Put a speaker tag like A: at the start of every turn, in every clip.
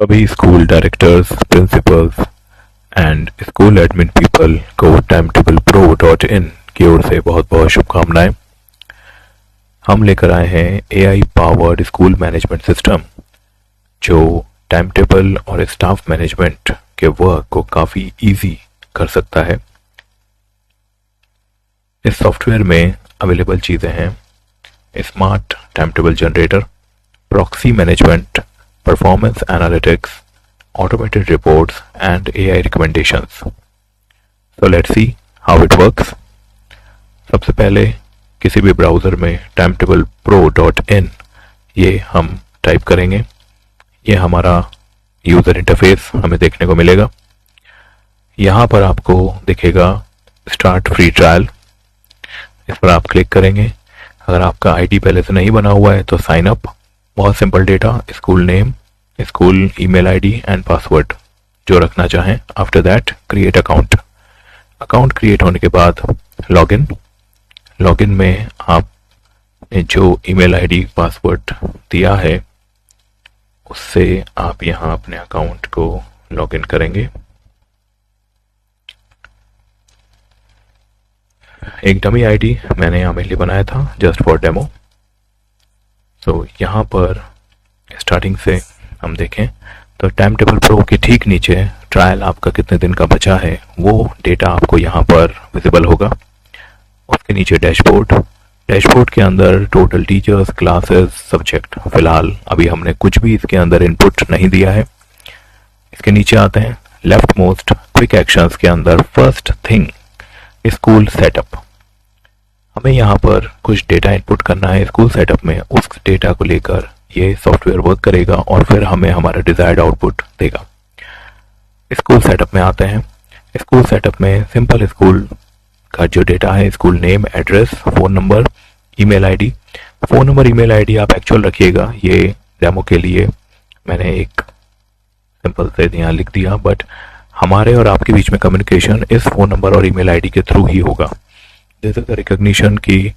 A: सभी school directors, principles and school admin people को timetable.pro.in की ओर से बहुत बहुत शुभकामनाएं। हम लेकर आए हैं AI powered school management system जो टाइम टेबल और स्टाफ मैनेजमेंट के वर्क को काफ़ी इजी कर सकता है। इस सॉफ्टवेयर में अवेलेबल चीज़ें हैं smart time table generator, proxy management, performance analytics, automated reports and AI recommendations. So let's see how it works. सबसे पहले किसी भी ब्राउज़र में timetable.pro.in ये हम टाइप करेंगे। ये हमारा यूज़र इंटरफेस हमें देखने को मिलेगा। यहाँ पर आपको दिखेगा स्टार्ट फ्री ट्रायल, इस पर आप क्लिक करेंगे। अगर आपका आईडी पहले से नहीं बना हुआ है तो साइन अप, बहुत simple data, school name, school email ID and password जो रखना चाहें। After that create account. Account create होने के बाद लॉगिन में आप जो ईमेल आईडी पासवर्ड दिया है उससे आप यहां अपने अकाउंट को लॉगिन करेंगे। एक डमी आईडी मैंने यहाँ मेनली बनाया था जस्ट फॉर डेमो। सो यहाँ पर स्टार्टिंग से हम देखें तो टाइम टेबल प्रो के ठीक नीचे ट्रायल आपका कितने दिन का बचा है वो डेटा आपको यहाँ पर विजिबल होगा। उसके नीचे डैशबोर्ड के अंदर टोटल टीचर्स, क्लासेस, सब्जेक्ट। फिलहाल अभी हमने कुछ भी इसके अंदर इनपुट नहीं दिया है। इसके नीचे आते हैं लेफ्ट मोस्ट क्विक एक्शंस के अंदर फर्स्ट थिंग स्कूल सेटअप। हमें यहाँ पर कुछ डेटा इनपुट करना है स्कूल सेटअप में। उस डेटा को लेकर ये सॉफ्टवेयर वर्क करेगा और फिर हमें हमारा डिजायर्ड आउटपुट देगा। स्कूल सेटअप में आते हैं। स्कूल सेटअप में सिंपल स्कूल का जो डेटा है, school name, address, phone number, email ID. Phone number, email ID आप एक्चुअल रखिएगा, ये डेमो के लिए मैंने एक सिंपल से यहाँ लिख दिया, बट हमारे और आपके बीच में कम्युनिकेशन इस फ़ोन नंबर और ईमेल आईडी के थ्रू ही होगा। दिस इज द रिकॉग्निशन कि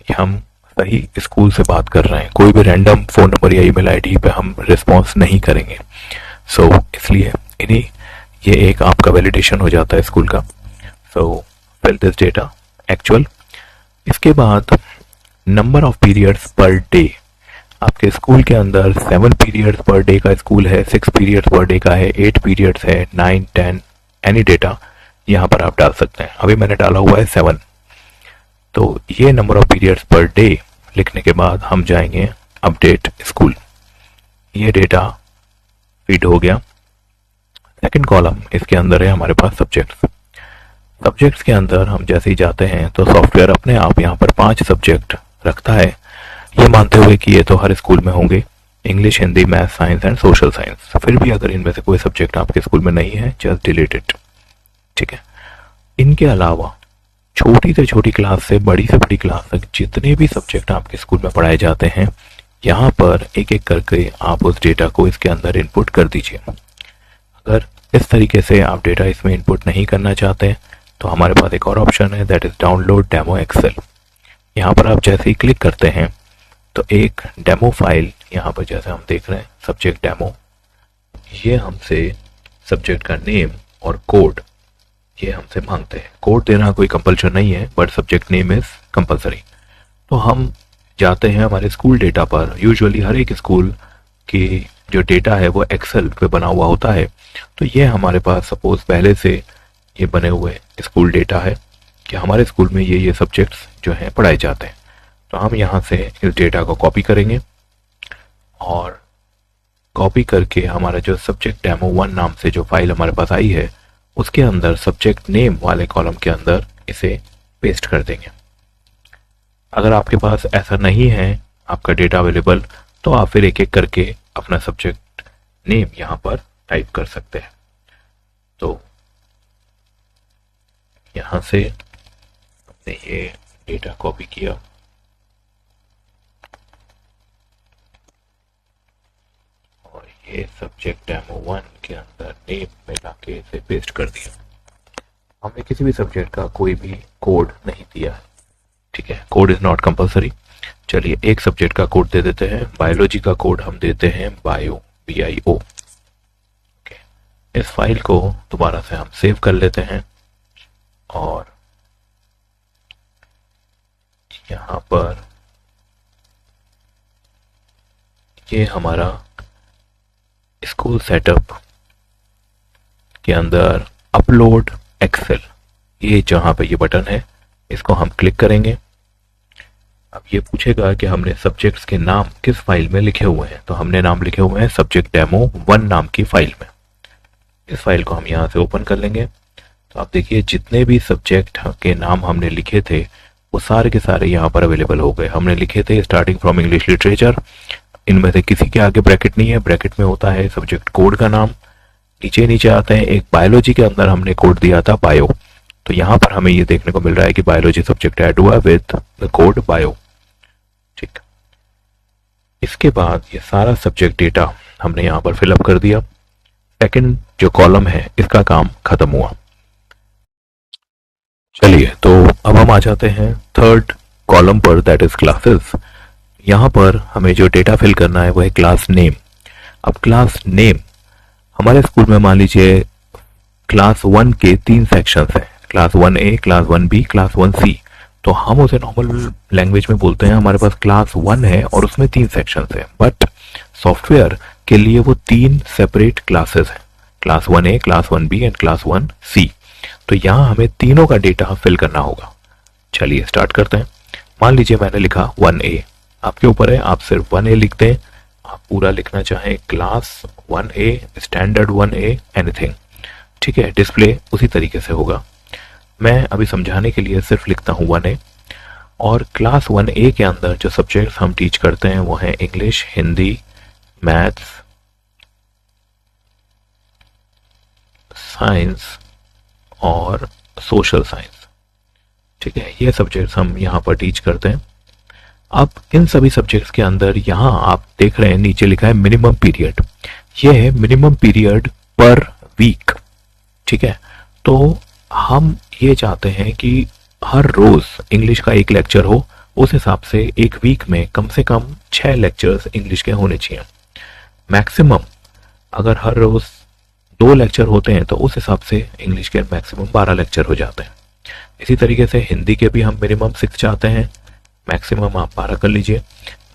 A: हम सही स्कूल से बात कर रहे हैं। कोई भी रैंडम फ़ोन नंबर या ईमेल आईडी पे हम रिस्पॉन्स नहीं करेंगे। सो इसलिए इन्हीं ये एक आपका वैलिडेशन हो जाता है स्कूल का। सो फिल दिस डेटा एक्चुअल। इसके बाद number of periods per day. आपके स्कूल के अंदर 7 पीरियड्स पर डे का स्कूल है, 6 पीरियड्स पर डे का है, 8 पीरियड्स है, 9, 10, एनी डेटा यहाँ पर आप डाल सकते हैं। अभी मैंने डाला हुआ है 7। तो ये number of periods per day लिखने के बाद हम जाएंगे अपडेट स्कूल। ये डेटा फीड हो गया। सेकंड कॉलम इसके अंदर है हमारे पास सब्जेक्ट्स के अंदर हम जैसे ही जाते हैं तो सॉफ्टवेयर अपने आप यहाँ पर 5 सब्जेक्ट रखता है, ये मानते हुए कि ये तो हर स्कूल में होंगे, English, Hindi, math, science and social science. फिर भी अगर इनमें से कोई सब्जेक्ट आपके स्कूल में नहीं है जस्ट डिलीट इट, ठीक है। इनके अलावा छोटी से छोटी क्लास से बड़ी क्लास तक जितने भी सब्जेक्ट आपके स्कूल में पढ़ाए जाते हैं यहाँ पर एक एक करके आप उस डेटा को इसके अंदर इनपुट कर दीजिए। अगर इस तरीके से आप डेटा इसमें इनपुट नहीं करना चाहते तो हमारे पास एक और ऑप्शन है, that is download demo excel. यहाँ पर आप जैसे ही क्लिक करते हैं तो एक डेमो फाइल यहाँ पर जैसे हम देख रहे हैं सब्जेक्ट डेमो, ये हमसे सब्जेक्ट का नेम और कोड ये हमसे मांगते हैं। कोड देना कोई कंपल्शन नहीं है but subject name is compulsory. तो हम जाते हैं हमारे स्कूल डेटा पर। यूजुअली हर एक स्कूल की जो डेटा है वो एक्सेल पे बना हुआ होता है। तो ये हमारे पास सपोज पहले से ये बने हुए स्कूल डेटा है कि हमारे स्कूल में ये सब्जेक्ट्स जो हैं पढ़ाए जाते हैं। तो हम यहाँ से इस डेटा को कॉपी करेंगे और कॉपी करके हमारा जो सब्जेक्ट डेमो 1 नाम से जो फाइल हमारे पास आई है उसके अंदर सब्जेक्ट नेम वाले कॉलम के अंदर इसे पेस्ट कर देंगे। अगर आपके पास ऐसा नहीं है आपका डेटा अवेलेबल तो आप फिर एक एक करके अपना सब्जेक्ट नेम यहाँ पर टाइप कर सकते हैं। तो यहाँ से हमने ये डेटा कॉपी किया और ये सब्जेक्ट डेमो 1 के अंदर नेम में लाके इसे पेस्ट कर दिया। हमने किसी भी सब्जेक्ट का कोई भी कोड नहीं दिया है, ठीक है। Code is not compulsory. चलिए एक सब्जेक्ट का कोड दे देते हैं। बायोलॉजी का कोड हम देते हैं बायो, BIO। इस फाइल को दोबारा से हम सेव कर लेते हैं और यहाँ पर ये हमारा स्कूल सेटअप के अंदर अपलोड एक्सेल, ये जहाँ पे ये बटन है इसको हम क्लिक करेंगे। अब ये पूछेगा कि हमने सब्जेक्ट्स के नाम किस फाइल में लिखे हुए हैं, तो हमने नाम लिखे हुए हैं सब्जेक्ट डेमो 1 नाम की फाइल में। इस फाइल को हम यहाँ से ओपन कर लेंगे। तो आप देखिए जितने भी सब्जेक्ट के नाम हमने लिखे थे वो सारे के सारे यहाँ पर अवेलेबल हो गए। हमने लिखे थे स्टार्टिंग फ्रॉम इंग्लिश लिटरेचर, इनमें से किसी के आगे ब्रैकेट नहीं है, ब्रैकेट में होता है सब्जेक्ट कोड का नाम। नीचे नीचे आते हैं, एक बायोलॉजी के अंदर हमने कोड दिया था बायो, तो यहाँ पर हमें ये देखने को मिल रहा है कि बायोलॉजी सब्जेक्ट ऐड हुआ विद द कोड बायो। ठीक, इसके बाद ये सारा सब्जेक्ट डेटा हमने यहाँ पर फिलअप कर दिया। सेकंड जो कॉलम है इसका काम खत्म हुआ। चलिए तो अब हम आ जाते हैं थर्ड कॉलम पर, दैट इज क्लासेस। यहाँ पर हमें जो डेटा फिल करना है वो है क्लास नेम। अब क्लास नेम हमारे स्कूल में मान लीजिए क्लास 1 के 3 सेक्शंस हैं, class 1A, class 1B, class 1C। तो हम उसे नॉर्मल लैंग्वेज में बोलते हैं हमारे पास क्लास 1 है और उसमें 3 सेक्शंस हैं, बट सॉफ्टवेयर के लिए वो 3 सेपरेट क्लासेस हैं, class 1A, class 1B and class 1C। तो यहाँ हमें तीनों का डेटा फिल करना होगा। चलिए स्टार्ट करते हैं। मान लीजिए मैंने लिखा 1A, आपके ऊपर है, आप सिर्फ 1A लिख दें, आप पूरा लिखना चाहें class 1A, standard 1A, anything, ठीक है, डिस्प्ले उसी तरीके से होगा। मैं अभी समझाने के लिए सिर्फ लिखता हूँ 1A। और क्लास 1A के अंदर जो सब्जेक्ट्स हम टीच करते हैं वो हैं इंग्लिश, हिंदी, मैथ्स, साइंस और सोशल साइंस। ठीक है, ये सब्जेक्ट्स हम यहाँ पर टीच करते हैं। अब इन सभी सब्जेक्ट्स के अंदर यहाँ आप देख रहे हैं नीचे लिखा है मिनिमम पीरियड, ये है मिनिमम पीरियड पर वीक। ठीक है, तो हम ये चाहते हैं कि हर रोज इंग्लिश का 1 लेक्चर हो, उस हिसाब से एक वीक में कम से कम 6 लेक्चर्स इंग्लिश के होने चाहिए। मैक्सिमम अगर हर रोज 2 लेक्चर होते हैं तो उस हिसाब से इंग्लिश के मैक्सिमम 12 लेक्चर हो जाते हैं। इसी तरीके से हिंदी के भी हम मिनिमम 6 चाहते हैं, मैक्सिमम आप 12 कर लीजिए।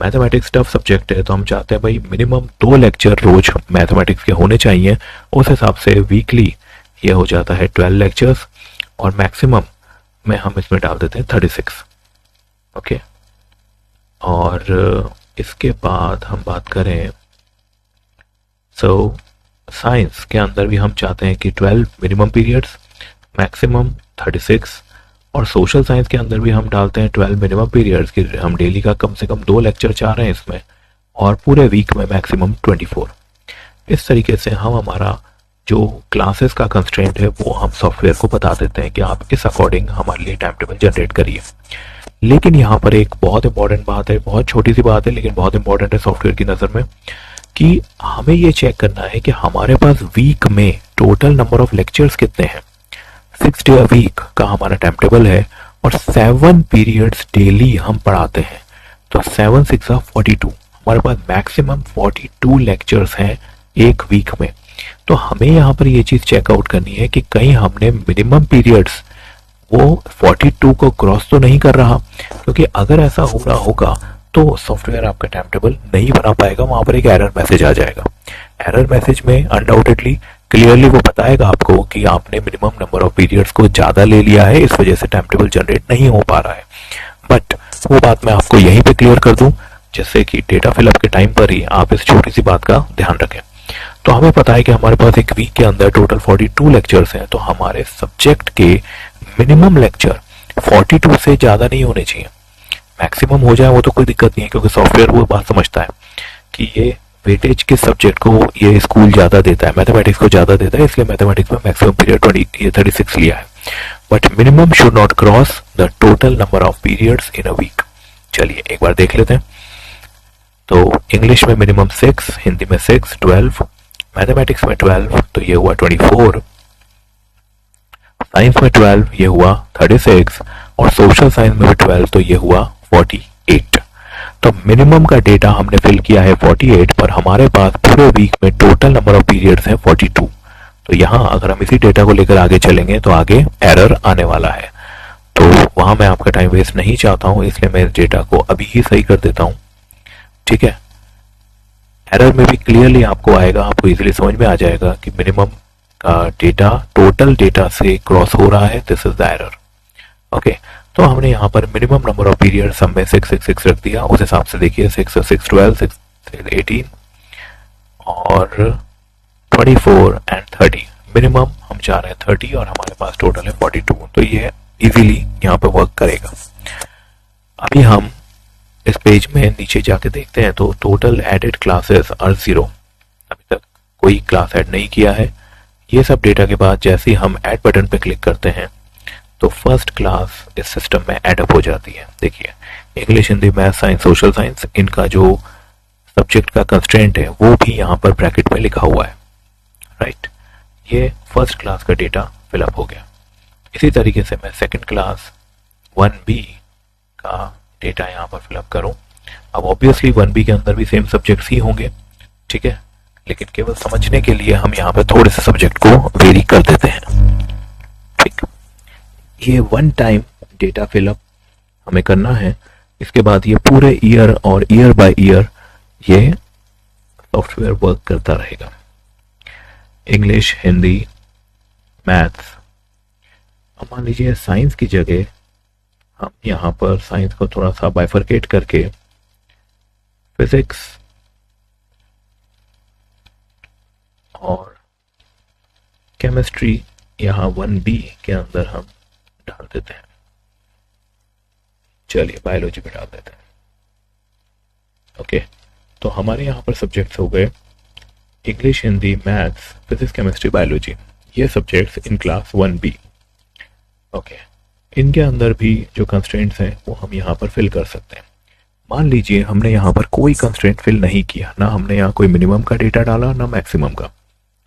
A: मैथमेटिक्स टफ सब्जेक्ट है तो हम चाहते हैं भाई मिनिमम 2 लेक्चर रोज मैथमेटिक्स के होने चाहिए, उस हिसाब से वीकली ये हो जाता है 12 लेक्चर्स और मैक्सिमम में हम इसमें डाल देते हैं 36। ओके, और इसके बाद हम बात करें साइंस के अंदर भी हम चाहते हैं कि 12 मिनिमम पीरियड्स, मैक्सिमम 36। और सोशल साइंस के अंदर भी हम डालते हैं 12 मिनिमम पीरियड्स की हम डेली का कम से कम 2 लेक्चर चाह रहे हैं इसमें, और पूरे वीक में मैक्सिमम 24। इस तरीके से हम हमारा जो क्लासेस का कंस्ट्रेंट है वो हम सॉफ्टवेयर को बता देते हैं कि आप इस अकॉर्डिंग हमारे लिए टाइम टेबल जनरेट करिए। लेकिन यहाँ पर एक बहुत इंपॉर्टेंट बात है, बहुत छोटी सी बात है लेकिन बहुत इंपॉर्टेंट है सॉफ्टवेयर की नज़र में, कि हमें ये चेक करना है कि हमारे पास वीक में टोटल नंबर ऑफ लेक्चर्स कितने हैं। 6 डे अ वीक का हमारा टाइम टेबल है और 7 पीरियड्स डेली हम पढ़ाते हैं, तो 7 6 42, हमारे पास मैक्सिमम 42 लेक्चर्स हैं एक वीक में। तो हमें यहाँ पर ये चीज चेकआउट करनी है कि कहीं हमने मिनिमम पीरियड्स वो 42 को क्रॉस तो नहीं कर रहा, क्योंकि अगर ऐसा हो रहा होगा तो सॉफ्टवेयर आपका टाइम टेबल नहीं बना पाएगा, वहां पर एक एरर मैसेज आ जाएगा। एरर मैसेज में अनडाउटेडली क्लियरली वो बताएगा आपको कि आपने मिनिमम नंबर ऑफ पीरियड्स को ज्यादा ले लिया है, इस वजह से टाइम टेबल जनरेट नहीं हो पा रहा है। बट वो बात मैं आपको यहीं पे क्लियर कर दूं, जिससे कि डेटा फिलअप के टाइम पर ही आप इस छोटी सी बात का ध्यान रखें। तो हमें पता है कि हमारे पास एक वीक के अंदर टोटल 42 लेक्चर्स हैं, तो हमारे सब्जेक्ट के मिनिमम लेक्चर 42 से ज्यादा नहीं होने चाहिए। मैक्सिमम हो जाए वो तो कोई दिक्कत नहीं है, क्योंकि सॉफ्टवेयर वो बात समझता है कि ये वेटेज किस सब्जेक्ट को ये स्कूल ज्यादा देता है, मैथमेटिक्स को ज्यादा देता है, इसलिए मैथमेटिक्स में मैक्सिमम पीरियड 36 लिया है। But minimum should not cross the total number of periods in a week. चलिए एक बार देख लेते हैं। तो इंग्लिश में मिनिमम 6, हिंदी में 6, 12, मैथमेटिक्स में 12 तो ये हुआ 24, साइंस में 12 ये हुआ 36, और सोशल साइंस में भी 12 तो ये हुआ 48। तो मिनिमम का डेटा हमने फिल किया है 48, पर हमारे पास पूरे वीक में टोटल नंबर ऑफ पीरियड्स है 42। तो यहाँ अगर हम इसी डेटा को लेकर आगे चलेंगे तो आगे एरर आने वाला है। तो वहां मैं आपका टाइम वेस्ट नहीं चाहता हूं, इसलिए मैं इस डेटा को अभी ही सही कर देता हूं। ठीक है, एरर में भी क्लियरली आपको आएगा, आपको इजीली समझ में आ जाएगा कि मिनिमम का डेटा टोटल डेटा से क्रॉस हो रहा है, this is the error. Okay, तो हमने यहाँ पर मिनिमम नंबर ऑफ पीरियड सब में 6 रख दिया। उस हिसाब से देखिए 6 और 6 12, 6 18 और 24 एंड 30। मिनिमम हम चाह रहे हैं 30 और हमारे पास टोटल है 42, तो ये इजीली यहाँ पे वर्क करेगा। अभी हम इस पेज में नीचे जाके देखते हैं तो टोटल एडेड क्लासेस आर 0। अभी तक कोई क्लास ऐड नहीं किया है। ये सब डेटा के बाद जैसे ही हम ऐड बटन पे क्लिक करते हैं तो फर्स्ट क्लास इस सिस्टम में ऐड अप हो जाती है। देखिए, English, Hindi, math, science, social science, इनका जो सब्जेक्ट का कंस्ट्रेंट है वो भी यहाँ पर ब्रैकेट में लिखा हुआ है। राइट, ये फर्स्ट क्लास का डेटा फिलअप हो गया। इसी तरीके से मैं सेकंड क्लास 1B का डेटा यहाँ पर फिलअप करूं। अब ऑब्वियसली 1B के अंदर भी सेम सब्जेक्ट्स ही होंगे, ठीक है, लेकिन केवल समझने के लिए हम यहाँ पर थोड़े से सब्जेक्ट को वेरी कर देते हैं। ठीक, ये वन टाइम डेटा फिलअप हमें करना है। इसके बाद ये पूरे ईयर और ईयर बाय ईयर ये सॉफ्टवेयर वर्क करता रहेगा। इंग्लिश, हिंदी, मैथ्स, अब मान लीजिए साइंस की जगह हम यहाँ पर साइंस को थोड़ा सा बाइफरकेट करके फिजिक्स और केमिस्ट्री यहाँ 1B के अंदर हम डाल देते हैं। चलिए बायोलॉजी पे डाल देते हैं। ओके, तो हमारे यहाँ पर सब्जेक्ट्स हो गए English, Hindi, maths, physics, chemistry, biology. ये subjects in class 1B। Okay, इनके अंदर भी जो कंस्ट्रेंट्स हैं वो हम यहाँ पर फिल कर सकते हैं। मान लीजिए हमने यहाँ पर कोई कंस्ट्रेंट फिल नहीं किया, ना हमने यहाँ कोई मिनिमम का डेटा डाला ना मैक्सिमम का।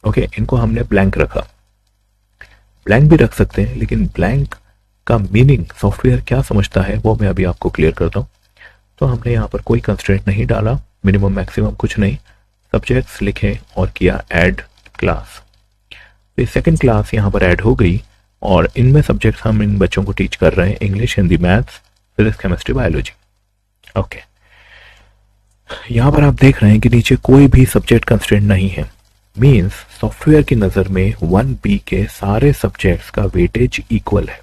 A: ओके, इनको हमने ब्लैंक रखा। ब्लैंक भी रख सकते हैं, लेकिन ब्लैंक का मीनिंग सॉफ्टवेयर क्या समझता है वो मैं अभी आपको क्लियर करता हूँ। तो हमने यहाँ पर कोई कंस्ट्रेंट नहीं डाला, मिनिमम मैक्सिमम कुछ नहीं, सब्जेक्ट्स लिखे और किया ऐड क्लास। तो सेकेंड क्लास यहाँ पर ऐड हो गई और इनमें सब्जेक्ट्स हम इन बच्चों को टीच कर रहे हैं English, Hindi, maths, physics, chemistry, biology. Okay, यहाँ पर आप देख रहे हैं कि नीचे कोई भी सब्जेक्ट कंस्ट्रेंट नहीं है। मींस सॉफ्टवेयर की नज़र में 1B के सारे सब्जेक्ट्स का वेटेज इक्वल है,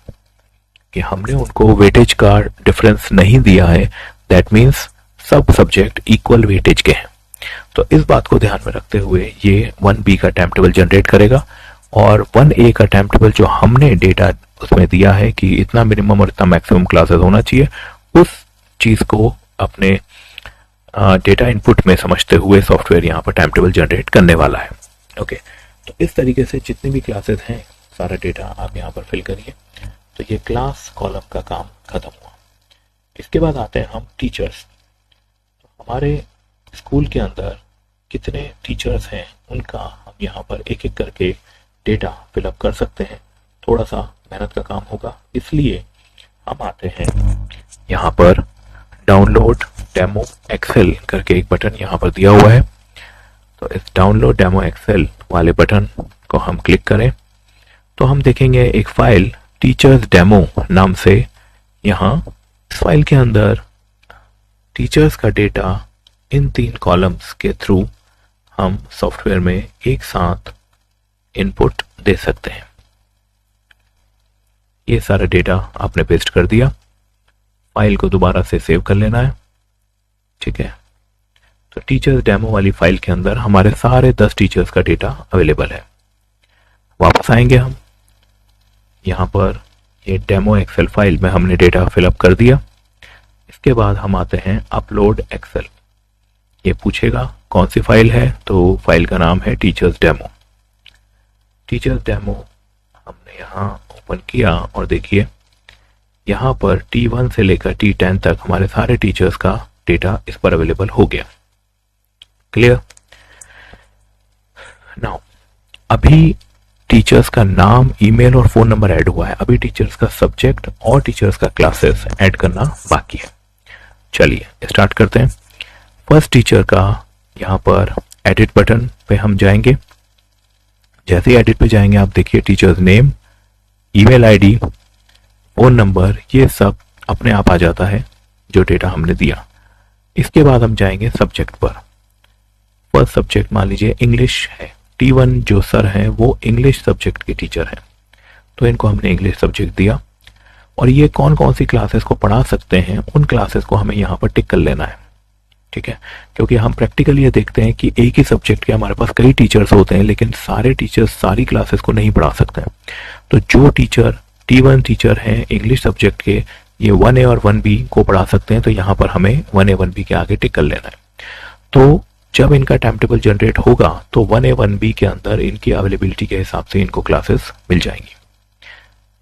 A: कि हमने उनको वेटेज का डिफरेंस नहीं दिया है। दैट मीन्स सब सब्जेक्ट इक्वल वेटेज के हैं। तो इस बात को ध्यान में रखते हुए ये 1B का टाइम टेबल जनरेट करेगा और 1A का टाइम टेबल जो हमने डेटा उसमें दिया है कि इतना मिनिमम और इतना मैक्सिमम क्लासेस होना चाहिए, उस चीज को अपने डेटा इनपुट में समझते हुए सॉफ्टवेयर यहाँ पर टाइम टेबल जनरेट करने वाला है। ओके, तो इस तरीके से जितनी भी क्लासेस हैं सारा डेटा आप यहाँ पर फिल करिए। तो ये क्लास कॉलम का काम खत्म हुआ। इसके बाद आते हैं हम टीचर्स। तो हमारे स्कूल के अंदर कितने टीचर्स हैं उनका हम यहाँ पर एक एक करके डेटा फिलअप कर सकते हैं। थोड़ा सा मेहनत का काम होगा, इसलिए हम आते हैं यहाँ पर डाउनलोड डेमो एक्सेल करके एक बटन यहाँ पर दिया हुआ है। तो इस डाउनलोड डेमो एक्सेल वाले बटन को हम क्लिक करें तो हम देखेंगे एक फाइल टीचर्स डेमो नाम से। यहाँ इस फाइल के अंदर टीचर्स का डेटा इन 3 कॉलम्स के थ्रू हम सॉफ्टवेयर में एक साथ इनपुट दे सकते हैं। ये सारा डेटा आपने पेस्ट कर दिया। फाइल को दोबारा से सेव कर लेना है, ठीक है। तो टीचर्स डेमो वाली फाइल के अंदर हमारे सारे 10 टीचर्स का डेटा अवेलेबल है। वापस आएंगे हम यहाँ पर, ये डेमो एक्सेल फाइल में हमने डेटा फिलअप कर दिया। इसके बाद हम आते हैं अपलोड एक्सेल। ये पूछेगा कौन सी फाइल है, तो फाइल का नाम है टीचर्स डेमो। टीचर्स डेमो हमने यहाँ ओपन किया और देखिए यहाँ पर T1 से लेकर T10 तक हमारे सारे टीचर्स का डेटा इस पर अवेलेबल हो गया। क्लियर? नाउ अभी टीचर्स का नाम, ईमेल और फोन नंबर ऐड हुआ है। अभी टीचर्स का सब्जेक्ट और टीचर्स का क्लासेस ऐड करना बाकी है। चलिए स्टार्ट करते हैं। फर्स्ट टीचर का यहाँ पर एडिट बटन पे हम जाएंगे। जैसे ही एडिट पे जाएंगे आप देखिए teachers name, email ID, phone number, ये सब अपने आप आ जाता है जो डेटा हमने दिया। इसके बाद हम जाएंगे सब्जेक्ट पर। फर्स्ट सब्जेक्ट मान लीजिए इंग्लिश है, T1 जो सर हैं वो इंग्लिश सब्जेक्ट के टीचर हैं, तो इनको हमने इंग्लिश सब्जेक्ट दिया। और ये कौन कौन सी क्लासेस को पढ़ा सकते हैं उन क्लासेस को हमें यहाँ पर टिक कर लेना है, ठीक है। क्योंकि हम प्रैक्टिकली ये देखते हैं कि एक ही सब्जेक्ट के हमारे पास कई टीचर्स होते हैं, लेकिन सारे टीचर्स सारी क्लासेस को नहीं पढ़ा सकते हैं। तो जो टीचर T1 टीचर हैं इंग्लिश सब्जेक्ट के, ये 1A और 1B को पढ़ा सकते हैं, तो यहाँ पर हमें 1A 1B के आगे टिक कर लेना है। तो जब इनका टाइम टेबल जनरेट होगा तो 1A 1B के अंदर इनकी अवेलेबिलिटी के हिसाब से इनको क्लासेस मिल जाएंगी।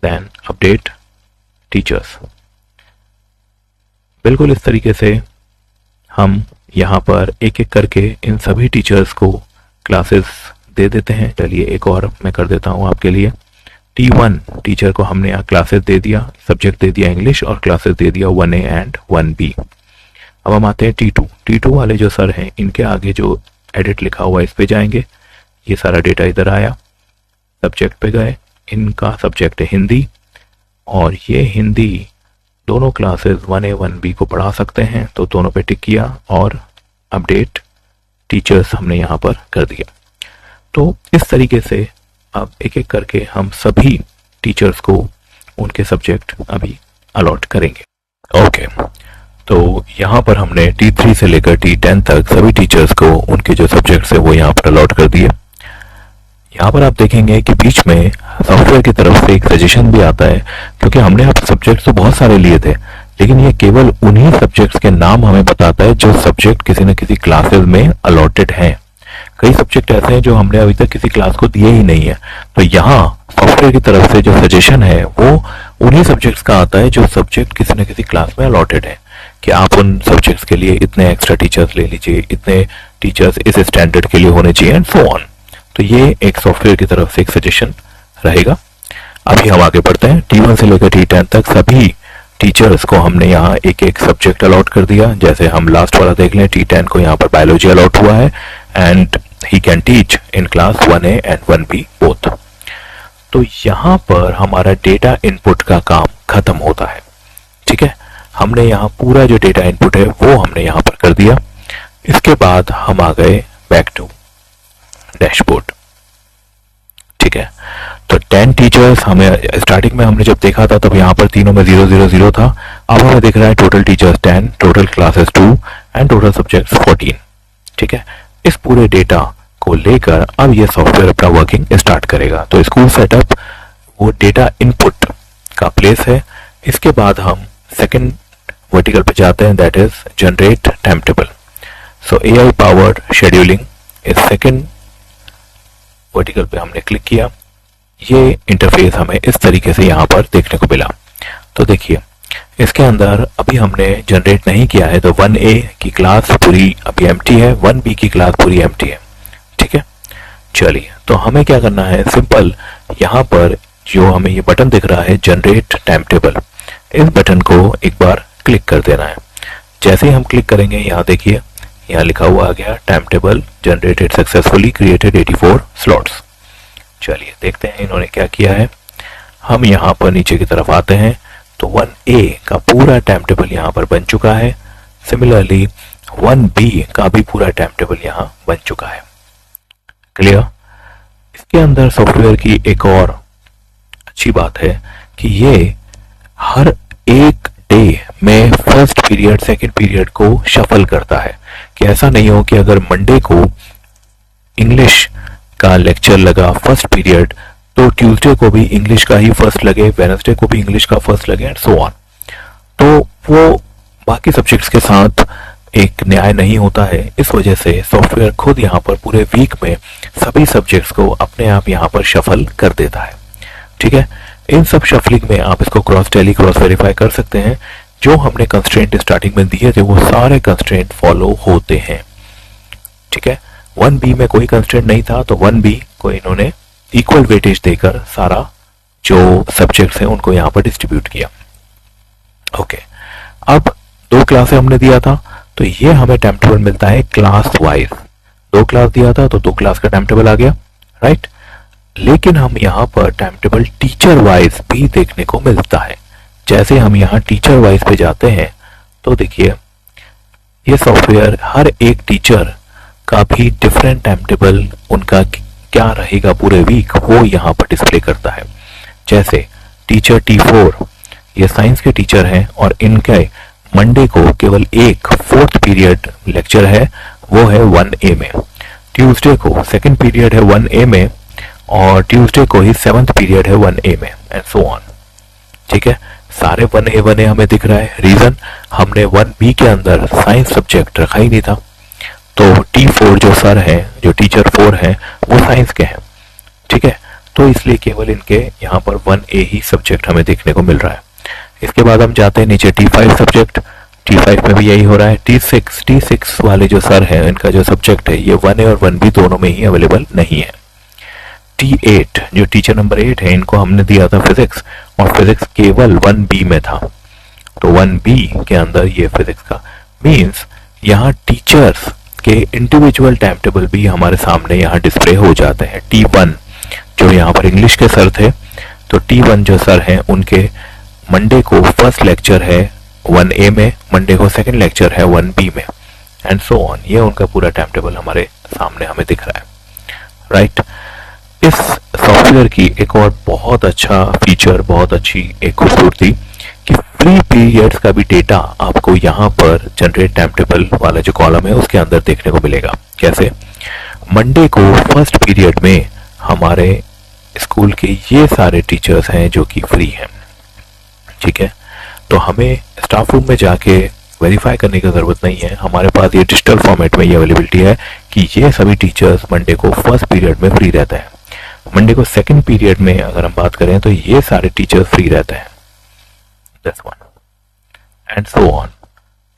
A: देन अपडेट टीचर्स, बिल्कुल इस तरीके से हम यहाँ पर एक एक करके इन सभी टीचर्स को क्लासेस दे देते हैं। चलिए एक और मैं कर देता हूँ आपके लिए। T1 टीचर को हमने यहाँ क्लासेस दे दिया, सब्जेक्ट दे दिया इंग्लिश और क्लासेस दे दिया 1A एंड 1B। अब हम आते हैं T2 वाले जो सर हैं, इनके आगे जो एडिट लिखा हुआ है इस पे जाएंगे। ये सारा डेटा इधर आया, सब्जेक्ट पे गए, इनका सब्जेक्ट है हिंदी और ये हिंदी दोनों क्लासेस 1A 1B को पढ़ा सकते हैं, तो दोनों पे टिक किया और अपडेट टीचर्स हमने यहाँ पर कर दिया। तो इस तरीके से अब एक एक करके हम सभी टीचर्स को उनके सब्जेक्ट अभी अलॉट करेंगे। ओके, तो यहाँ पर हमने T3 से लेकर T10 तक सभी टीचर्स को उनके जो सब्जेक्ट्स है वो यहाँ पर अलॉट कर दिए। यहाँ पर आप देखेंगे कि बीच में सॉफ्टवेयर की तरफ से एक सजेशन भी आता है, क्योंकि हमने अब सब्जेक्ट्स तो बहुत सारे लिए थे, लेकिन ये केवल उन्हीं सब्जेक्ट्स के नाम हमें बताता है जो सब्जेक्ट किसी न किसी क्लासेस में अलॉटेड हैं। कई सब्जेक्ट ऐसे हैं जो हमने अभी तक किसी क्लास को दिए ही नहीं है, तो यहाँ सॉफ्टवेयर की तरफ से जो सजेशन है वो उन्हीं सब्जेक्ट्स का आता है जो सब्जेक्ट किसी न किसी क्लास में अलॉटेड है, कि आप उन सब्जेक्ट्स के लिए इतने एक्स्ट्रा टीचर्स ले लीजिए, इतने टीचर्स इस स्टैंडर्ड के लिए होने चाहिए एंड सो ऑन। तो ये एक सॉफ्टवेयर की तरफ से एक सजेशन रहेगा। अभी हम आगे बढ़ते हैं। T1 से लेकर T10 तक सभी टीचर्स को हमने यहाँ एक एक सब्जेक्ट अलॉट कर दिया। जैसे हम लास्ट वाला देख लें, T10 को यहाँ पर बायोलॉजी अलॉट हुआ है and he can teach in class 1A and 1B both. तो यहाँ पर हमारा डेटा इनपुट का काम खत्म होता है, ठीक है। हमने यहाँ पूरा जो डेटा इनपुट है वो हमने यहाँ पर कर दिया। इसके बाद हम आ गए बैक टू डैशबोर्ड, ठीक है। तो 10 टीचर्स हमें स्टार्टिंग में हमने जब देखा था तब यहाँ पर तीनों में 0 0 0 था। अब हमें दिख रहा है total teachers 10, total classes 2 and total subjects 14, ठीक है। इस पूरे डेटा को लेकर अब ये सॉफ्टवेयर अपना वर्किंग स्टार्ट करेगा। तो स्कूल सेटअप वो डेटा इनपुट का प्लेस है। इसके बाद हम सेकंड वर्टिकल पे जाते हैं, that is generate time table. So AI powered scheduling इस सेकंड वर्टिकल पे हमने क्लिक किया। ये इंटरफेस हमें इस तरीके से यहाँ पर देखने को मिला। तो देखिए इसके अंदर अभी हमने जनरेट नहीं किया है, तो 1A की क्लास पूरी अभी एम्प्टी है, 1B की क्लास पूरी एम्प्टी है, ठीक है। चलिए, तो हमें क्या करना है, सिंपल यहाँ पर जो हमें ये बटन दिख रहा है जनरेट टाइम टेबल, इस बटन को एक बार क्लिक कर देना है। जैसे ही हम क्लिक करेंगे यहाँ देखिए यहाँ लिखा हुआ आ गया time table generated successfully, created 84 slots. चलिए देखते हैं इन्होंने क्या किया है। हम यहाँ पर नीचे की तरफ आते हैं तो 1A का पूरा टाइम टेबल यहाँ पर बन चुका है। सिमिलरली 1B का भी पूरा टाइम टेबल यहाँ बन चुका है। क्लियर? इसके अंदर सॉफ्टवेयर की एक और अच्छी बात है कि ये हर एक डे में फर्स्ट पीरियड सेकंड पीरियड को शफल करता है, कि ऐसा नहीं हो कि अगर मंडे को इंग्लिश का लेक्चर लगा फर्स्ट पीरियड तो ट्यूसडे को भी इंग्लिश का ही फर्स्ट लगे, वेडनेसडे को भी इंग्लिश का फर्स्ट लगे एंड सो ऑन। तो वो बाकी सब्जेक्ट्स के साथ एक न्याय नहीं होता है। इस वजह से सॉफ्टवेयर खुद यहाँ पर पूरे वीक में सभी सब्जेक्ट्स को अपने आप यहाँ पर शफल कर देता है, ठीक है। इन सब शफलिंग में आप इसको क्रॉस टैली क्रॉस वेरीफाई कर सकते हैं। जो हमने कंस्ट्रेंट स्टार्टिंग में दिए थे वो सारे कंस्ट्रेंट फॉलो होते हैं, ठीक है। 1B में कोई कंस्ट्रेंट नहीं था, तो 1B को इन्होंने इक्वल वेटेज देकर सारा जो सब्जेक्ट्स हैं उनको यहाँ पर डिस्ट्रीब्यूट किया। ओके, अब 2 क्लासें हमने दिया था, तो ये हमें टाइम टेबल मिलता है क्लास वाइज। 2 क्लास दिया था तो 2 क्लास का टाइम टेबल आ गया, राइट। लेकिन हम यहाँ पर टाइम टेबल टीचर वाइज भी देखने को मिलता है। जैसे हम यहाँ टीचर वाइज पे जाते हैं तो देखिए ये सॉफ्टवेयर हर एक टीचर का भी डिफरेंट टाइम टेबल उनका क्या रहेगा पूरे वीक वो यहाँ पर डिस्प्ले करता है। जैसे टीचर T4 ये साइंस के टीचर हैं और इनके मंडे को केवल एक 4th पीरियड लेक्चर है, वो है 1A में। ट्यूसडे को सेकंड पीरियड है 1A में और ट्यूसडे को ही 7th पीरियड है 1A में एंड सो ऑन। ठीक है, सारे 1A हमें दिख रहा है। रीजन हमने 1B के अंदर साइंस सब्जेक्ट रखा ही नहीं था, तो T4 जो सर हैं, जो टीचर 4 हैं, वो साइंस के हैं। ठीक है, तो इसलिए केवल इनके यहाँ पर 1A ही सब्जेक्ट हमें देखने को मिल रहा है। इसके बाद हम जाते हैं नीचे T5 सब्जेक्ट, T5 में भी यही हो रहा है। T6 वाले जो सर हैं इनका जो सब्जेक्ट है ये 1A और 1B दोनों में ही अवेलेबल नहीं है। T8 जो टीचर नंबर 8 है इनको हमने दिया था फिजिक्स और फिजिक्स केवल 1B में था, तो 1B के अंदर ये फिजिक्स का मींस यहाँ टीचर्स के इंडिविजुअल टाइम टेबल भी हमारे सामने यहाँ डिस्प्ले हो जाते हैं। T1 जो यहाँ पर इंग्लिश के सर थे, तो T1 जो सर हैं उनके मंडे को फर्स्ट लेक्चर है 1A में, मंडे को सेकंड लेक्चर है 1B में एंड सो ऑन। ये उनका पूरा टाइम टेबल हमारे सामने हमें दिख रहा है, राइट। इस सॉफ्टवेयर की एक और बहुत अच्छा फीचर, बहुत अच्छी एक खूबसूरती कि फ्री पीरियड्स का भी डेटा आपको यहाँ पर जनरेट टाइम टेबल वाला जो कॉलम है उसके अंदर देखने को मिलेगा। कैसे? मंडे को फर्स्ट पीरियड में हमारे स्कूल के ये सारे टीचर्स हैं जो कि फ्री हैं। ठीक है, तो हमें स्टाफ रूम में जाके वेरीफाई करने की जरूरत नहीं है, हमारे पास ये डिजिटल फॉर्मेट में ये अवेलेबिलिटी है कि ये सभी टीचर्स मंडे को फर्स्ट पीरियड में फ्री रहते हैं। मंडे को सेकंड पीरियड में अगर हम बात करें तो ये सारे टीचर्स फ्री रहते हैं, that's one and so on.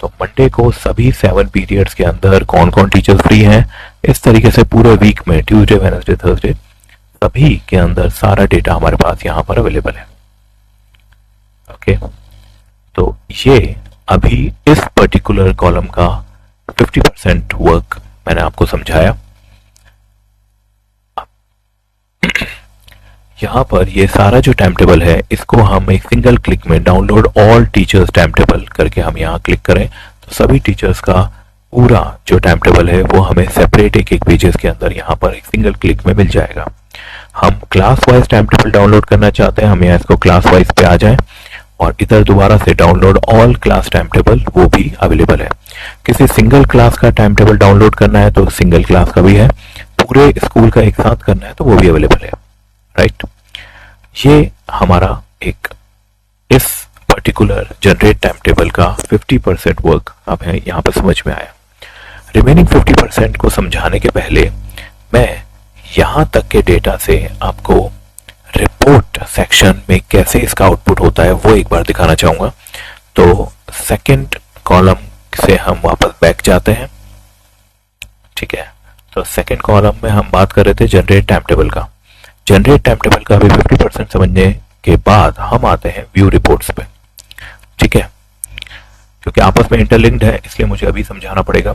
A: तो मंडे को सभी 7 पीरियड्स के अंदर कौन कौन टीचर्स फ्री हैं, इस तरीके से पूरे वीक में ट्यूसडे, वेडनेसडे, थर्सडे सभी के अंदर सारा डेटा हमारे पास यहाँ पर अवेलेबल है। ओके, तो ये अभी इस पर्टिकुलर कॉलम का 50% वर्क मैंने आपको समझाया। यहाँ पर ये सारा जो टाइम टेबल है इसको हम एक सिंगल क्लिक में download all teachers time table करके हम यहाँ क्लिक करें तो सभी टीचर्स का पूरा जो टाइम टेबल है वो हमें सेपरेट एक एक पेजेस के अंदर यहाँ पर एक सिंगल क्लिक में मिल जाएगा। हम class wise time table download करना चाहते हैं, हम यहाँ इसको क्लास वाइज पे आ जाएं और इधर दोबारा से download all class time table वो भी अवेलेबल है। किसी सिंगल क्लास का टाइम टेबल डाउनलोड करना है तो सिंगल क्लास का भी है, पूरे स्कूल का एक साथ करना है तो वो भी अवेलेबल है, राइट। ये हमारा एक इस पर्टिकुलर जनरेट टाइम टेबल का 50% वर्क अब है यहाँ पर समझ में आया। रिमेनिंग 50% को समझाने के पहले मैं यहाँ तक के डेटा से आपको रिपोर्ट सेक्शन में कैसे इसका आउटपुट होता है वो एक बार दिखाना चाहूंगा। तो सेकंड कॉलम से हम वापस बैक जाते हैं। ठीक है, तो सेकंड कॉलम में हम बात कर रहे थे जनरेट टाइम टेबल का। जनरेट टाइम टेबल का भी 50% समझने के बाद हम आते हैं व्यू रिपोर्ट्स पे। ठीक है, क्योंकि आपस में इंटरलिंक्ड है इसलिए मुझे अभी समझाना पड़ेगा।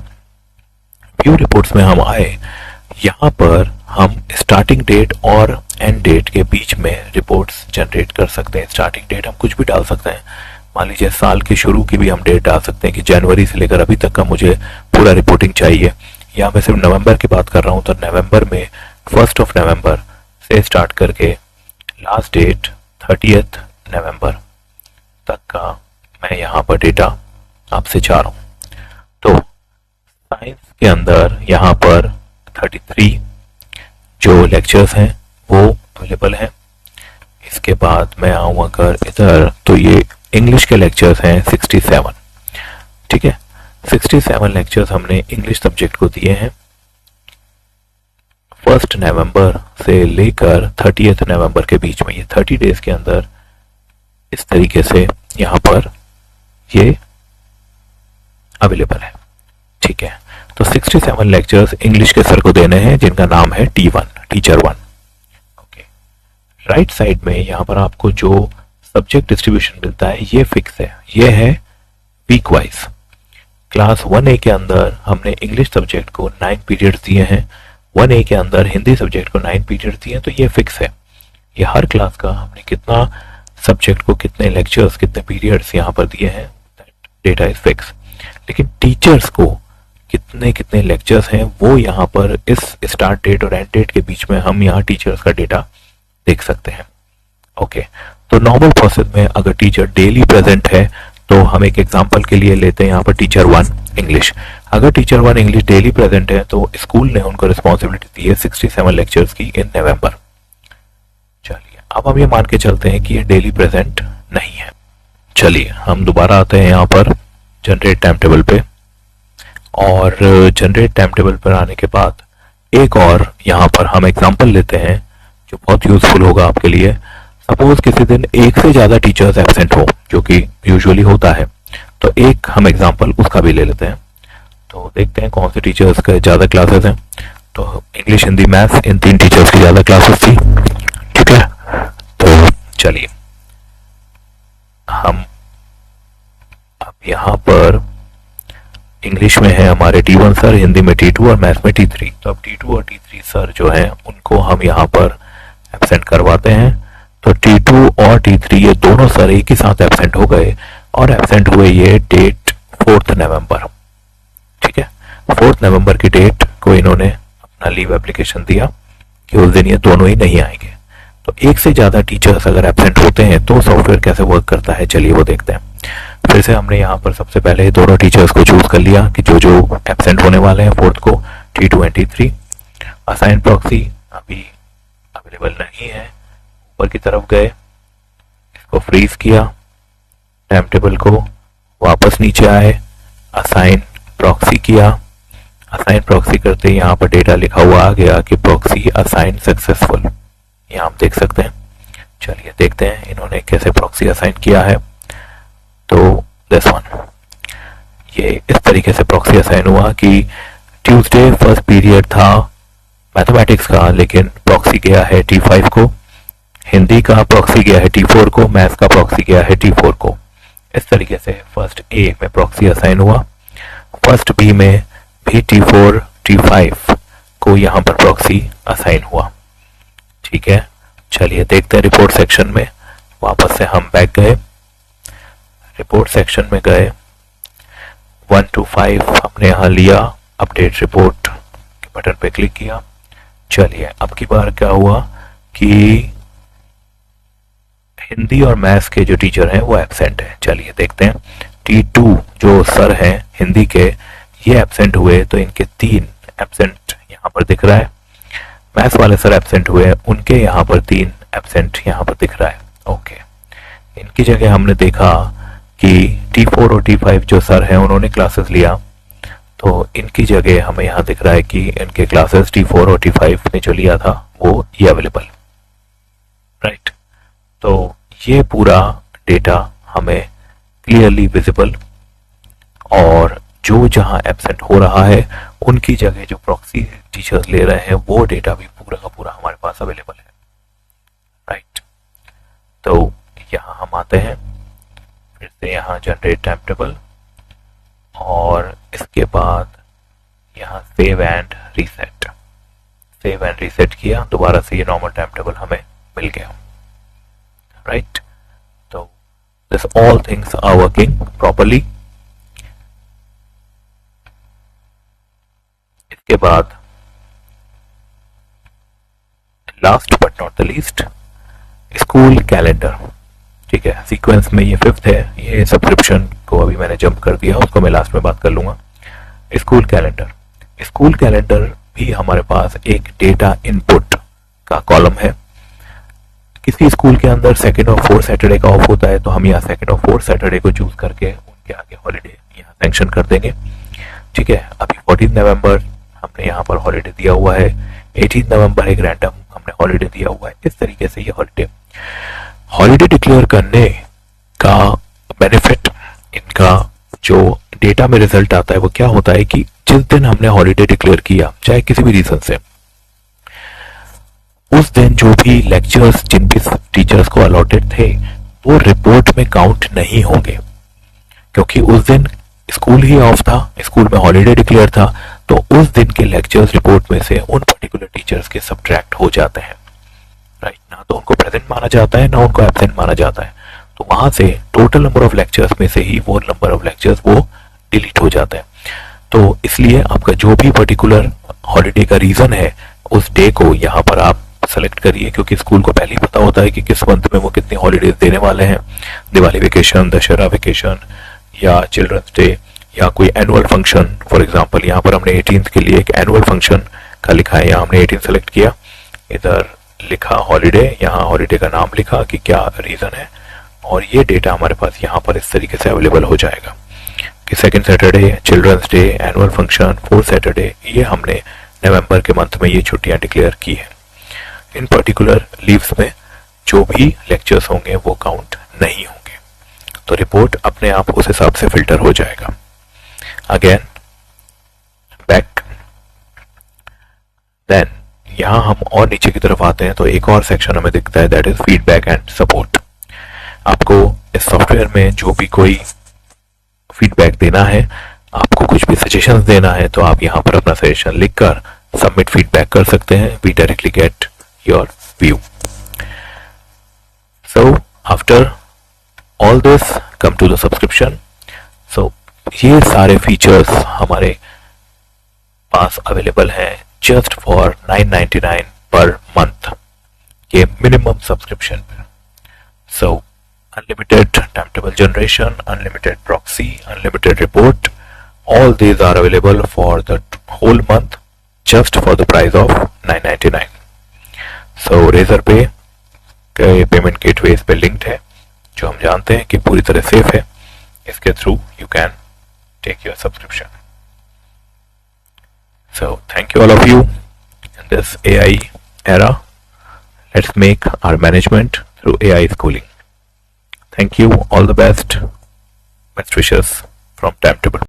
A: व्यू रिपोर्ट्स में हम आए, यहाँ पर हम स्टार्टिंग डेट और एंड डेट के बीच में रिपोर्ट्स जनरेट कर सकते हैं। स्टार्टिंग डेट हम कुछ भी डाल सकते हैं, मान लीजिए साल के शुरू की भी हम डेट डाल सकते हैं कि जनवरी से लेकर अभी तक का मुझे पूरा रिपोर्टिंग चाहिए, या मैं सिर्फ नवंबर की बात कर रहा हूँ तो नवंबर में 1 नवंबर से स्टार्ट करके लास्ट डेट 30 नवंबर तक का मैं यहाँ पर डेटा आपसे चाह रहा हूँ। तो साइंस के अंदर यहाँ पर 33 जो लेक्चर्स हैं वो अवेलेबल हैं। इसके बाद मैं आऊँ अगर इधर तो ये इंग्लिश के लेक्चर्स हैं 67। ठीक है, 67 लेक्चर्स हमने इंग्लिश सब्जेक्ट को दिए हैं 1 नवंबर से लेकर 30 नवंबर के बीच में। ये 30 डेज के अंदर इस तरीके से यहाँ पर ये अवेलेबल है। ठीक है, तो 67 लेक्चर्स इंग्लिश के सर को देने हैं जिनका नाम है T1, teacher 1। Okay, right side में यहाँ पर आपको जो सब्जेक्ट डिस्ट्रीब्यूशन मिलता है ये फिक्स है, ये है वीक वाइज। क्लास 1A के अंदर हमने इंग्लिश सब्जेक्ट को 9 पीरियड्स दिए हैं, 1A के अंदर हिंदी सब्जेक्ट को 9 पीरियड दिए, तो ये फिक्स है, ये हर क्लास का हमने कितना सब्जेक्ट को कितने लेक्चर्स कितने पीरियड्स यहाँ पर दिए हैं, डेटा इज फिक्स। लेकिन टीचर्स को कितने कितने लेक्चर्स हैं वो यहाँ पर इस स्टार्ट डेट और एंड डेट के बीच में हम यहाँ टीचर्स का डेटा देख सकते हैं। ओके, तो नॉर्मल प्रोसेस में अगर टीचर डेली प्रेजेंट है तो हम एक एग्जांपल के लिए लेते हैं यहाँ पर टीचर 1 इंग्लिश। अगर टीचर 1 इंग्लिश डेली प्रेजेंट है तो स्कूल ने उनको रिस्पॉन्सिबिलिटी दी है 67 लेक्चर्स की इन नवंबर। चलिए अब हम ये मान के चलते हैं कि ये डेली प्रेजेंट नहीं है। चलिए हम दोबारा आते हैं यहाँ पर जनरेट टाइम टेबल पे, और जनरेट टाइम टेबल पर आने के बाद एक और यहाँ पर हम एग्जांपल लेते हैं जो बहुत यूजफुल होगा आपके लिए। सपोज किसी दिन एक से ज्यादा टीचर्स एब्सेंट हो, जो कि यूजुअली होता है, तो एक हम एग्जांपल उसका भी ले लेते हैं। तो देखते हैं कौन से टीचर्स के ज्यादा क्लासेस हैं। तो इंग्लिश, हिंदी, मैथ्स, इन 3 टीचर्स की ज्यादा क्लासेस थी, ठीक है। तो चलिए हम अब यहाँ पर इंग्लिश में है हमारे T1 सर, हिंदी में T2 और मैथ्स में T3। तो अब T2 और T3 सर जो हैं उनको हम यहाँ पर एब्सेंट करवाते हैं। तो T2 और T3 ये दोनों सर एक ही साथ एब्सेंट हो गए, और एब्सेंट हुए ये डेट 4 नवंबर, ठीक है। 4 नवंबर की डेट को इन्होंने अपना लीव एप्लीकेशन दिया कि उस दिन ये दोनों ही नहीं आएंगे। तो एक से ज्यादा टीचर्स अगर एब्सेंट होते हैं तो सॉफ्टवेयर कैसे वर्क करता है, चलिए वो देखते हैं। फिर से हमने यहाँ पर सबसे पहले दोनों टीचर्स को चूज कर लिया कि जो जो एब्सेंट होने वाले हैं 4 को, T2 and T3। Assign proxy अभी अवेलेबल नहीं है, ऊपर की तरफ गए, इसको फ्रीज किया, टाइम टेबल को वापस नीचे आए, असाइन प्रॉक्सी किया। असाइन प्रॉक्सी करते ही यहाँ पर डेटा लिखा हुआ आ गया कि प्रॉक्सी असाइन सक्सेसफुल, यहाँ आप देख सकते हैं। चलिए देखते हैं इन्होंने कैसे प्रॉक्सी असाइन किया है। तो दिस वन, ये इस तरीके से प्रॉक्सी असाइन हुआ कि ट्यूसडे फर्स्ट पीरियड था मैथमेटिक्स का, लेकिन प्रॉक्सी गया है T5 को, हिंदी का प्रॉक्सी गया है T4 को, मैथ्स का प्रॉक्सी गया है T4 को। इस तरीके से फर्स्ट A में प्रॉक्सी असाइन हुआ, फर्स्ट B में भी T4 T5 को यहाँ पर प्रॉक्सी असाइन हुआ, ठीक है। चलिए देखते हैं रिपोर्ट सेक्शन में। वापस से हम बैक गए, रिपोर्ट सेक्शन में गए, 1 to 5 हमने यहाँ लिया, अपडेट रिपोर्ट के बटन पे क्लिक किया। चलिए अब की बार क्या हुआ कि हिंदी और मैथ्स के जो टीचर हैं वो एब्सेंट हैं। चलिए देखते हैं, T2 जो सर हैं हिंदी के ये एब्सेंट हुए, तो इनके 3 एब्सेंट यहाँ पर दिख रहा है। मैथ्स वाले सर एब्सेंट हुए, उनके यहाँ पर 3 एब्सेंट यहाँ पर दिख रहा है। ओके, इनकी जगह हमने देखा कि T4 और T5 जो सर हैं उन्होंने क्लासेस लिया, तो इनकी जगह हमें यहाँ दिख रहा है कि इनके क्लासेस T4 और T5 ने जो लिया था वो ये अवेलेबल, राइट। तो ये पूरा डेटा हमें क्लियरली विजिबल, और जो जहां एब्सेंट हो रहा है उनकी जगह जो प्रॉक्सी टीचर्स ले रहे हैं वो डेटा भी पूरा का पूरा हमारे पास अवेलेबल है, राइट। तो यहाँ हम आते हैं फिर से यहाँ जनरेट टाइम टेबल, और इसके बाद यहाँ save and reset, save and reset किया, दोबारा से ये नॉर्मल टाइम टेबल हमें मिल गया, राइट। तो this all things are working properly. इसके बाद last but not the least, school calendar, ठीक है। सीक्वेंस में ये 5th है, ये सब्सक्रिप्शन को अभी मैंने जंप कर दिया, उसको मैं लास्ट में बात कर लूंगा। स्कूल कैलेंडर, स्कूल कैलेंडर भी हमारे पास एक डेटा इनपुट का कॉलम है। किसी स्कूल के अंदर 2nd और 4th सैटरडे का ऑफ होता है, तो हम यहाँ 2nd और 4th सैटरडे को चूज करके उनके आगे हॉलीडे यहाँ सेंक्शन कर देंगे, ठीक है। अभी 14 नवंबर हमने यहाँ पर हॉलीडे दिया हुआ है, 18 नवंबर एक रैंडम हमने हॉलीडे दिया हुआ है। इस तरीके से ये हॉलीडे डिक्लेयर करने का बेनिफिट, इनका जो डेटा में रिजल्ट आता है वो क्या होता है कि जिस दिन हमने हॉलीडे डिक्लेयर किया, चाहे किसी भी रीजन से, उस दिन जो भी लेक्चर्स जिन भी टीचर्स को अलॉटेड थे वो रिपोर्ट में काउंट नहीं होंगे, क्योंकि उस दिन स्कूल ही ऑफ था, स्कूल में हॉलीडे डिक्लेयर था। तो उस दिन के लेक्चर्स रिपोर्ट में से उन पर्टिकुलर टीचर्स के सब्ट्रैक्ट हो जाते हैं, राइट। ना तो उनको प्रेजेंट माना जाता है, ना उनको एब्सेंट माना जाता है। तो वहां से टोटल नंबर ऑफ लेक्चर्स में से ही वो नंबर ऑफ लेक्चर्स वो डिलीट हो जाता है। तो इसलिए आपका जो भी पर्टिकुलर हॉलीडे का रीजन है उस डे को यहाँ पर आप सेलेक्ट करिए, क्योंकि स्कूल को पहले ही पता होता है कि किस मंथ में वो कितनी हॉलीडेज देने वाले हैं। दिवाली वेकेशन, दशहरा वेकेशन, या चिल्ड्रंस डे, या कोई एनुअल फंक्शन। फॉर एग्जांपल यहाँ पर हमने 18th के लिए एक एनुअल फंक्शन का लिखा है, यहाँ हमने 18 सेलेक्ट किया, इधर लिखा हॉलीडे, यहाँ हॉलीडे का नाम लिखा कि क्या रीजन है, और ये डेटा हमारे पास यहाँ पर इस तरीके से अवेलेबल हो जाएगा कि second Saturday children's day, annual function, fourth Saturday, ये हमने नवंबर के मंथ में ये छुट्टियां डिक्लेयर की है। इन पर्टिकुलर लीव्स में जो भी लेक्चर्स होंगे वो काउंट नहीं होंगे, तो रिपोर्ट अपने आप उस हिसाब से फिल्टर हो जाएगा। अगेन बैक, देन यहां हम और नीचे की तरफ आते हैं तो एक और सेक्शन हमें दिखता है, that is feedback and support. आपको इस सॉफ्टवेयर में जो भी कोई फीडबैक देना है, आपको कुछ भी सजेशंस देना है, तो आप यहाँ पर अपना सजेशन लिखकर सबमिट फीडबैक कर सकते हैं। We directly get your view. So after all this come to the subscription. So ये सारे फीचर्स हमारे पास अवेलेबल हैं जस्ट फॉर 999 पर मंथ के मिनिमम सब्सक्रिप्शन पे। So unlimited timetable generation, unlimited proxy, unlimited report, all these are available for the whole month just for the price of 999. So Razorpay के payment gateway पे linked है, जो हम जानते हैं कि पूरी तरह सेफ है। इसके through you can take your subscription. So thank you all of you in this AI era. Let's make our management through AI schooling. Thank you. All the best. Best wishes from Timetable.